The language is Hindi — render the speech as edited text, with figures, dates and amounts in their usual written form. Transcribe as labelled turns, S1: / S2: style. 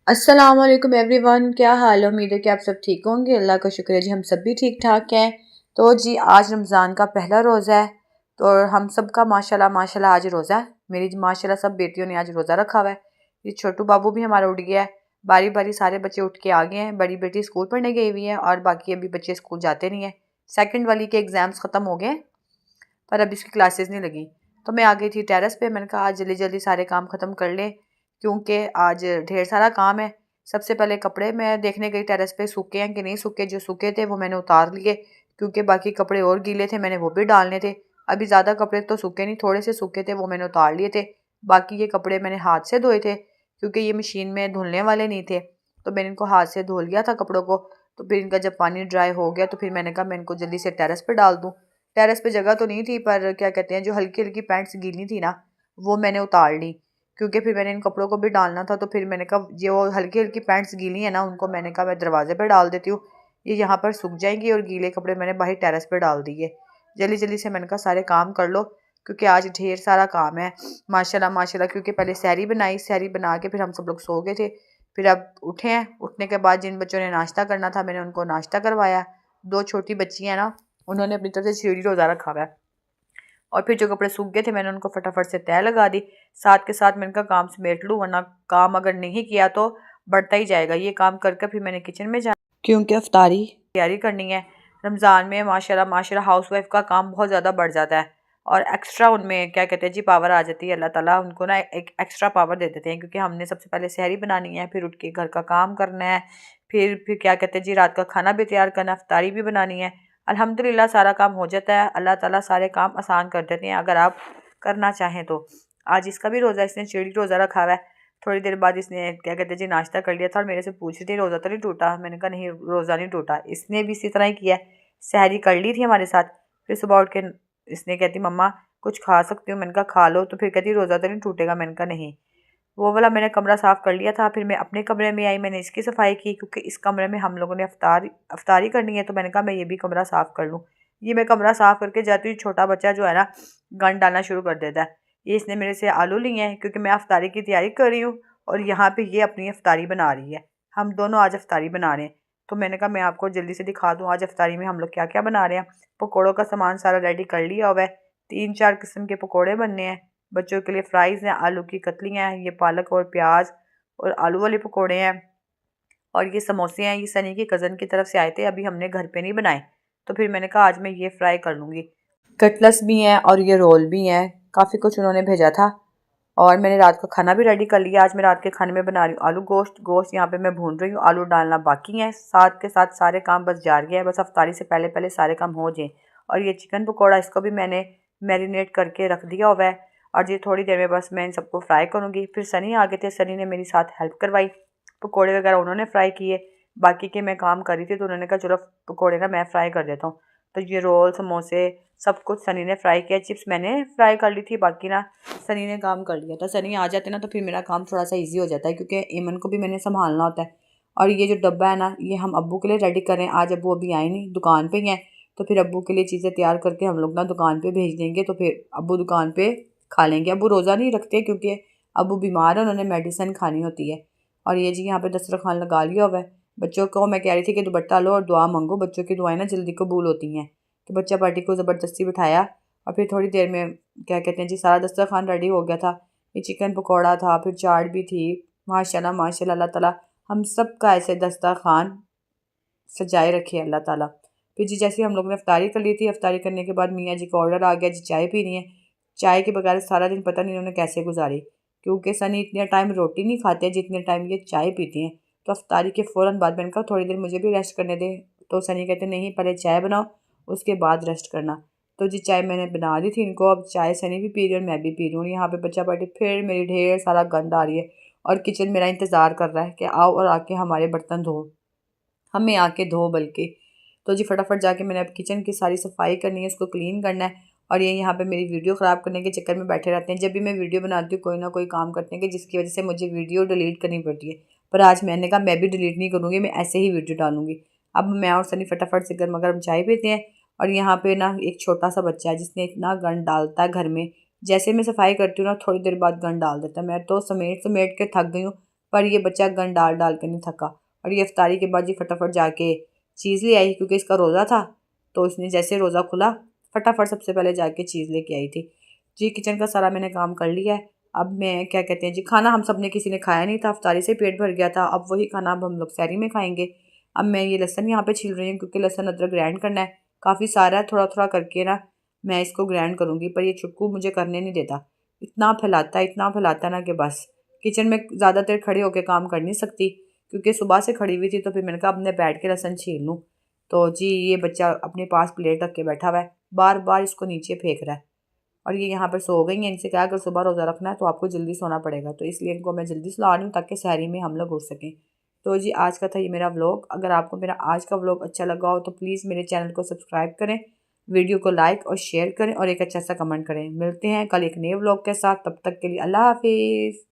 S1: अस्सलाम वालेकुम एवरीवन, क्या हाल है। उम्मीद है कि आप सब ठीक होंगे। अल्लाह का शुक्र है जी, हम सब भी ठीक ठाक हैं। तो जी आज रमज़ान का पहला रोज़ा है। तो हम सब का माशाल्लाह माशाल्लाह आज रोज़ा है। मेरी माशाल्लाह सब बेटियों ने आज रोज़ा रखा हुआ है। ये छोटू बाबू भी हमारा उठ गया है। बारी बारी सारे बच्चे उठ के आ गए हैं। बड़ी बेटी स्कूल पढ़ने गई हुई है और बाकी अभी बच्चे स्कूल जाते नहीं हैं। सेकंड वाली के एग्ज़ाम्स ख़त्म हो गए पर अब इसकी क्लासेस नहीं लगी। तो मैं आ गई थी टेरेस पे। मैंने कहा आज जल्दी जल्दी सारे काम ख़त्म कर लें क्योंकि आज ढेर सारा काम है। सबसे पहले कपड़े मैं देखने गई टेरेस पे, सूखे हैं कि नहीं सूखे। जो सूखे थे वो मैंने उतार लिए क्योंकि बाकी कपड़े और गीले थे, मैंने वो भी डालने थे। अभी ज़्यादा कपड़े तो सूखे नहीं, थोड़े से सूखे थे, वो मैंने उतार लिए थे। बाकी ये कपड़े मैंने हाथ से धोए थे क्योंकि ये मशीन में धुलने वाले नहीं थे। तो मैंने इनको हाथ से धो लिया था कपड़ों को। तो फिर इनका जब पानी ड्राई हो गया तो फिर मैंने कहा मैं इनको जल्दी से टेरेस पे डाल दूँ। टेरेस पे जगह तो नहीं थी पर क्या कहते हैं, जो हल्की हल्की पैंट्स गीली थी ना वो मैंने उतार ली क्योंकि फिर मैंने इन कपड़ों को भी डालना था। तो फिर मैंने कहा जो हल्की हल्की पैंट्स गीली है ना उनको मैंने कहा मैं दरवाजे पे डाल देती हूँ, ये यहाँ पर सूख जाएंगी। और गीले कपड़े मैंने बाहर टेरेस पे डाल दिए। जल्दी जल्दी से मैंने कहा सारे काम कर लो क्योंकि आज ढेर सारा काम है। माशाल्लाह माशाल्लाह, क्योंकि पहले सहरी बनाई, सहरी बना के फिर हम सब लोग सो गए थे। फिर अब उठे हैं, उठने के बाद जिन बच्चों ने नाश्ता करना था मैंने उनको नाश्ता करवाया। दो छोटी बच्ची हैं ना, उन्होंने अपनी तरफ से सीढ़ी रोज़ा रखा हुआ है। और फिर जो कपड़े सूख गए थे मैंने उनको फटाफट से तह लगा दी। साथ के साथ मैंने कहा काम समेट लूँ वरना काम अगर नहीं किया तो बढ़ता ही जाएगा। ये काम करके फिर मैंने किचन में जाना क्योंकि अफ्तारी तैयारी करनी है। रमज़ान में माशाल्लाह माशाल्लाह हाउस वाइफ का काम बहुत ज़्यादा बढ़ जाता है और एक्स्ट्रा उनमें क्या कहते हैं जी पावर आ जाती है। अल्लाह ताला उनको ना एक एक्स्ट्रा पावर दे देते हैं क्योंकि हमने सबसे पहले सहरी बनानी है, फिर उठ के घर का काम करना है, फिर क्या कहते हैं जी रात का खाना भी तैयार करना है, अफ्तारी भी बनानी है। अल्हम्दुलिल्लाह सारा काम हो जाता है। अल्लाह ताला सारे काम आसान कर देते हैं अगर आप करना चाहें तो। आज इसका भी रोज़ा, इसने चिड़ी रोज़ा रखा हुआ है। थोड़ी देर बाद इसने क्या कहते हैं जी नाश्ता कर लिया था और मेरे से पूछ रही थी रोज़ा तो नहीं टूटा। मैंने कहा नहीं रोज़ा नहीं टूटा। इसने भी इसी तरह ही किया है, सहरी कर ली थी हमारे साथ। फिर सुबह उठ के इसने कहती मम्मा कुछ खा सकती हूँ। मैंने कहा खा लो। तो फिर कहती रोज़ा तो नहीं टूटेगा। मैंने कहा नहीं। वो वाला मैंने कमरा साफ़ कर लिया था। फिर मैं अपने कमरे में आई, मैंने इसकी सफाई की क्योंकि इस कमरे में हम लोगों ने अफ्तारी करनी है। तो मैंने कहा मैं ये भी कमरा साफ़ कर लूँ। ये मैं कमरा साफ़ करके जाती हूँ, छोटा बच्चा जो है ना गंद डालना शुरू कर देता है। ये इसने मेरे से आलू लिए हैं क्योंकि मैं अफ्तारी की तैयारी कर रही हूँ और यहाँ पे ये अपनी अफ्तारी बना रही है। हम दोनों आज अफ्तारी बना रहे हैं। तो मैंने कहा मैं आपको जल्दी से दिखा दूँ आज अफ्तारी में हम लोग क्या क्या बना रहे हैं। पकौड़ों का सामान सारा रेडी कर लिया हुआ है। 3-4 किस्म के पकौड़े बनने हैं। बच्चों के लिए फ्राइज़ हैं, आलू की कतलियाँ हैं, ये पालक और प्याज और आलू वाले पकौड़े हैं और ये समोसे हैं। ये सनी की कज़न की तरफ से आए थे, अभी हमने घर पे नहीं बनाए। तो फिर मैंने कहा आज मैं ये फ्राई कर लूँगी। कटलेट्स भी हैं और ये रोल भी हैं। काफ़ी कुछ उन्होंने भेजा था और मैंने रात का खाना भी रेडी कर लिया। आज मैं रात के खाने में बना रही हूँ आलू गोश्त। गोश्त यहाँ पे मैं भून रही हूँ, आलू डालना बाकी है। साथ के साथ सारे काम बस जार गया है, बस अफ्तारी से पहले पहले सारे काम हो जाएँ। और ये चिकन पकौड़ा इसको भी मैंने मैरिनेट करके रख दिया हुआ है और ये थोड़ी देर में बस मैं इन सबको फ्राई करूँगी। फिर सनी आ गए थे, सनी ने मेरी साथ हेल्प करवाई। पकौड़े वगैरह उन्होंने फ्राई किए, बाकी के मैं काम कर रही थी। तो उन्होंने कहा चलो पकौड़े ना मैं फ्राई कर देता हूँ। तो ये रोल समोसे सब कुछ सनी ने फ्राई किया। चिप्स मैंने फ्राई कर ली थी, बाकी ना सनी ने काम कर लिया था। सनी आ जाते ना तो फिर मेरा काम थोड़ा सा ईजी हो जाता है क्योंकि ईमन को भी मैंने संभालना होता है। और ये जो डब्बा है ना ये हम अब्बू के लिए रेडी करें। आज अब्बू अभी आए नहीं, दुकान पे ही हैं। तो फिर अब्बू के लिए चीज़ें तैयार करके हम लोग ना दुकान पे भेज देंगे। तो फिर अब्बू दुकान पे खा लेंगे। अब्बू रोज़ा नहीं रखते क्योंकि अब्बू बीमार है, उन्होंने मेडिसिन खानी होती है। और ये जी यहाँ पे दस्तरखान लगा लिया हुआ है। बच्चों को मैं कह रही थी कि दुपट्टा लो और दुआ मांगो, बच्चों की दुआएं ना जल्दी कबूल होती हैं। तो बच्चा पार्टी को ज़बरदस्ती बिठाया और फिर थोड़ी देर में क्या कहते हैं जी सारा दस्तरखान रेडी हो गया था। ये चिकन पकौड़ा था, फिर चाट भी थी। माशाल्लाह माशाल्लाह, अल्लाह ताला हम सब का ऐसे दस्तरखान सजाए रखे अल्लाह ताला। फिर जी जैसे हम लोग ने अफ्तारी कर ली थी, अफ्तारी करने के बाद मियाँ जी का ऑर्डर आ गया जी चाय पीनी है। चाय के बगैर सारा दिन पता नहीं उन्होंने कैसे गुजारी क्योंकि सनी इतने टाइम रोटी नहीं खाते जितने टाइम ये चाय पीती हैं। तो अफ्तारी के फ़ौरन बाद मैंने कहा थोड़ी देर मुझे भी रेस्ट करने दे। तो सनी कहते नहीं पहले चाय बनाओ उसके बाद रेस्ट करना। तो जी चाय मैंने बना दी थी इनको, अब चाय सनी भी पी रही है और मैं भी पी रही हूँ। यहाँ पे बच्चा पार्टी फिर मेरी ढेर सारा गंद आ रही है और किचन मेरा इंतज़ार कर रहा है कि आओ और आके हमारे बर्तन धो, हमें आके धो बल्कि। तो जी फटाफट जाके मैंने अब किचन की सारी सफाई करनी है, उसको क्लीन करना है। और ये यहाँ पे मेरी वीडियो ख़राब करने के चक्कर में बैठे रहते हैं। जब भी मैं वीडियो बनाती हूँ कोई ना कोई काम करते हैं कि जिसकी वजह से मुझे वीडियो डिलीट करनी पड़ती है। पर आज मैंने कहा मैं भी डिलीट नहीं करूँगी, मैं ऐसे ही वीडियो डालूँगी। अब मैं और सनी फटाफट से गर्मा गर्म चाय पीते हैं। और यहाँ पे ना एक छोटा सा बच्चा है जिसने इतना गंद डालता है घर में। जैसे मैं सफाई करती हूँ ना थोड़ी देर बाद गंद डाल देता है। मैं तो समेट समेट के थक गई हूँ पर ये बच्चा गन डाल डाल के नहीं थका। और ये इफ्तारी के बाद जी फटाफट जाके चीज़ ले आई, क्योंकि इसका रोज़ा था। तो इसने जैसे रोज़ा खुला फटाफट सबसे पहले जाके चीज़ लेके आई थी। जी किचन का सारा मैंने काम कर लिया है। अब मैं क्या कहते हैं जी, खाना हम सब ने किसी ने खाया नहीं था, इफ्तारी से पेट भर गया था। अब वही खाना अब हम लोग सहरी में खाएंगे। अब मैं ये लहसन यहाँ पे छील रही हूँ, क्योंकि लहसन अदरक ग्राइंड करना है। काफ़ी सारा है, थोड़ा थोड़ा करके ना मैं इसको ग्राइंड करूँगी, पर ये छुटकू मुझे करने नहीं देता। इतना फैलाता है ना कि बस किचन में ज़्यादा देर खड़े होकर काम कर नहीं सकती, क्योंकि सुबह से खड़ी हुई थी। तो फिर मैंने कहा अब मैं बैठ के लहसन छील लूँ। तो जी ये बच्चा अपने पास प्लेट रख के बैठा हुआ है, बार बार इसको नीचे फेंक रहा है। और ये यहाँ पर सो गई हैं। इनसे कहा अगर सुबह रोज़ा रखना है तो आपको जल्दी सोना पड़ेगा, तो इसलिए इनको मैं जल्दी सुला रही हूँ ताकि सहरी में हम लोग उठ सकें। तो जी आज का था ये मेरा व्लॉग। अगर आपको मेरा आज का व्लॉग अच्छा लगा हो तो प्लीज़ मेरे चैनल को सब्सक्राइब करें, वीडियो को लाइक और शेयर करें और एक अच्छा सा कमेंट करें। मिलते हैं कल एक नए व्लॉग के साथ, तब तक के लिए अल्लाह हाफिज़।